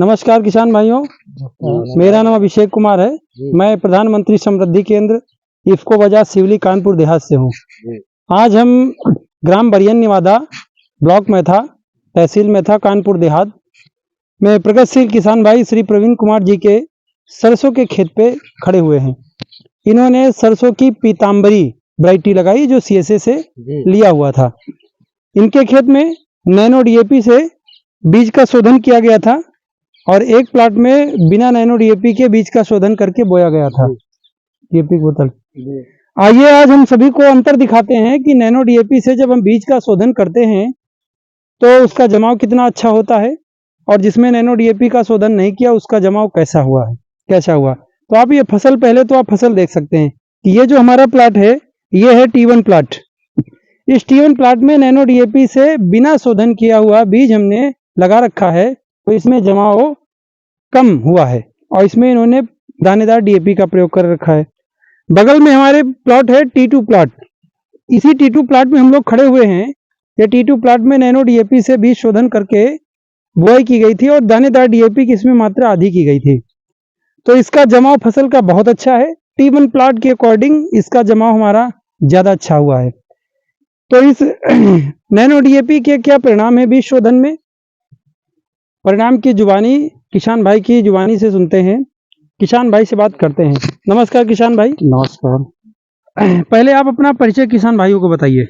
नमस्कार किसान भाइयों, मेरा नाम अभिषेक कुमार है। मैं प्रधानमंत्री समृद्धि केंद्र इफ्को बाजार सिवली कानपुर देहात से हूँ। आज हम ग्राम बरियन निवादा, ब्लॉक में था, तहसील में था, कानपुर देहात में प्रगतिशील किसान भाई श्री प्रवीण कुमार जी के सरसों के खेत पे खड़े हुए हैं। इन्होंने सरसों की पीताम्बरी वैरायटी लगाई जो CSA से लिया हुआ था। इनके खेत में नैनो DAP से बीज का शोधन किया गया था और एक प्लाट में बिना नैनो DAP के बीज का शोधन करके बोया गया था। DAP की बोतल। आइए आज हम सभी को अंतर दिखाते हैं कि नैनो DAP से जब हम बीज का शोधन करते हैं तो उसका जमाव कितना अच्छा होता है और जिसमें नैनो DAP का शोधन नहीं किया उसका जमाव कैसा हुआ। तो आप ये फसल, पहले तो आप फसल देख सकते हैं कि ये जो हमारा प्लाट है ये है T1 प्लाट। इस T1 प्लाट में नैनो DAP से बिना शोधन किया हुआ बीज हमने लगा रखा है, तो इसमें जमाव कम हुआ है और इसमें इन्होंने दानेदार DAP का प्रयोग कर रखा है। बगल में हमारे प्लॉट है T2 प्लाट। इसी T2 प्लाट में हम लोग खड़े हुए हैं। ये T2 प्लाट में नैनो DAP से बीज शोधन करके बुआई की गई थी और दानेदार DAP की इसमें मात्रा आधी की गई थी, तो इसका जमाव फसल का बहुत अच्छा है। T1 प्लाट के अकॉर्डिंग इसका जमाव हमारा ज्यादा अच्छा हुआ है। तो इस नैनो DAP के क्या परिणाम है बीज शोधन में? परिणाम की जुबानी किसान भाई की जुबानी से सुनते हैं। किसान भाई से बात करते हैं। नमस्कार किसान भाई। नमस्कार। पहले आप अपना परिचय किसान भाइयों को बताइए।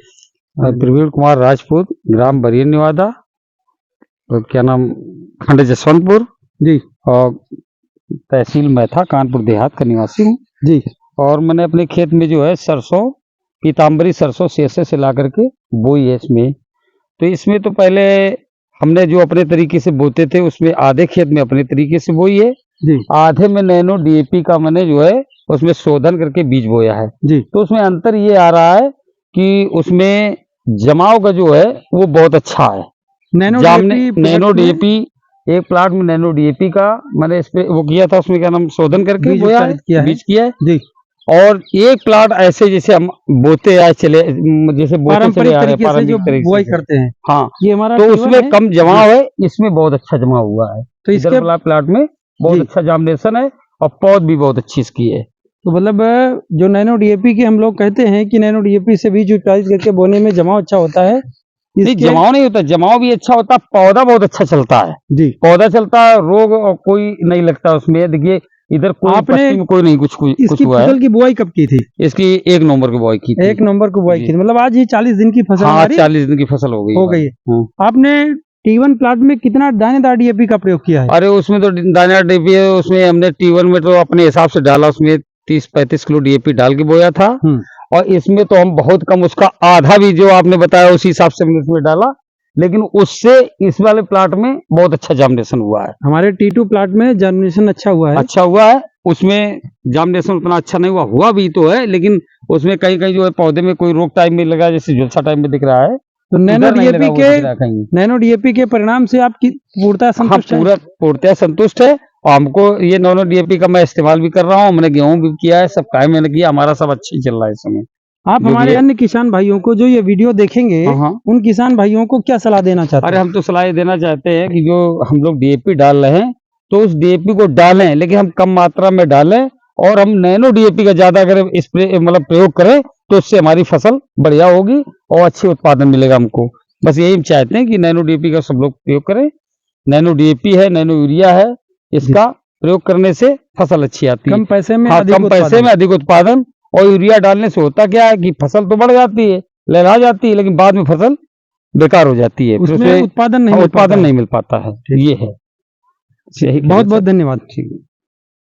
प्रवीण कुमार राजपूत, ग्राम बरियन निवादा, और क्या नाम, खंड जसवंतपुर जी, और तहसील मैथा, कानपुर देहात का निवासी हूँ जी। और मैंने अपने खेत में जो है सरसों, पीताम्बरी सरसों CSA से ला करके बोई है इसमें। तो इसमें तो पहले हमने जो अपने तरीके से बोते थे उसमें आधे खेत में अपने तरीके से बोई है जी, आधे में नैनो DAP का मैंने जो है उसमें शोधन करके बीज बोया है जी। तो उसमें अंतर ये आ रहा है कि उसमें जमाव का जो है वो बहुत अच्छा है। नैनो DAP एक प्लाट में नैनो DAP का मैंने इस पे वो किया था, उसमें क्या नाम शोधन करके बीज बोया है, बीज किया है जी। और एक प्लाट ऐसे जैसे हम बोते आए चले, जैसे बोते चले आ रहे हैं पारंपरिक तरीके बुआई करते हैं। हाँ, ये हमारा तो उसमें कम जमाव है, इसमें बहुत अच्छा जमाव हुआ है। तो इसके प्लाट में बहुत अच्छा जार्मिनेशन है और पौध भी बहुत अच्छी इसकी है। तो मतलब जो नैनो DAP के हम लोग कहते हैं कि नैनो DAP से बीज उत्पादित करके बोने में जमाव अच्छा होता है। नहीं, जमाव नहीं होता, जमाव भी अच्छा होता, पौधा बहुत अच्छा चलता है जी। पौधा चलता है, रोग और कोई नहीं लगता उसमें। देखिए इधर आपने में कोई नहीं कुछ इसकी हुआ फसल की बुआई कब की थी? इसकी 1 नवंबर की बुआई की थी। 1 नवंबर को बुआई की थी, मतलब आज ही 40 दिन की फसल। हाँ, 40 दिन की फसल हो गई है। आपने T1 प्लाट में कितना दानेदार DAP का प्रयोग किया है? अरे उसमें तो दानेदार DAP है, उसमें हमने T1 में तो अपने हिसाब से डाला, उसमें 30-35 किलो DAP डाल के बोया था और इसमें तो हम बहुत कम, उसका आधा भी जो आपने बताया उसी हिसाब से हमने उसमें डाला, लेकिन उससे इस वाले प्लाट में बहुत अच्छा जार्मिनेशन हुआ है। हमारे T2 प्लाट में जार्मिनेशन अच्छा हुआ है। उसमें जार्मिनेशन उतना अच्छा नहीं हुआ भी तो है, लेकिन उसमें कहीं कहीं जो है पौधे में कोई रोग टाइप में लगा, जैसे झुलसा टाइप में दिख रहा है। तो नैनो DAP के परिणाम से आपकी पूर्णतः संतुष्ट है? पूर्णतः संतुष्ट है और हमको ये नैनो DAP का मैं इस्तेमाल भी कर रहा हूँ। मैंने गेहूं भी किया है, सब काम मैंने किया, हमारा सब अच्छा ही चल रहा है इस समय। आप हमारे अन्य किसान भाइयों को जो ये वीडियो देखेंगे उन किसान भाइयों को क्या सलाह देना चाहते हैं? अरे हम तो सलाह देना चाहते हैं कि जो हम लोग DAP डाल रहे हैं तो उस DAP को डालें, लेकिन हम कम मात्रा में डालें और हम नैनो DAP का ज्यादा अगर स्प्रे मतलब प्रयोग करें तो उससे हमारी फसल बढ़िया होगी और अच्छी उत्पादन मिलेगा हमको। बस यही चाहते हैं कि नैनो DAP का सब लोग प्रयोग करें। नैनो DAP है, नैनो यूरिया है, इसका प्रयोग करने से फसल अच्छी आती है, कम पैसे में अधिक उत्पादन। और यूरिया डालने से होता क्या है कि फसल तो बढ़ जाती है, लहरा जाती है, लेकिन बाद में फसल बेकार हो जाती है, उसमें उत्पादन नहीं मिल पाता है। ये है। बहुत बहुत धन्यवाद। ठीक है।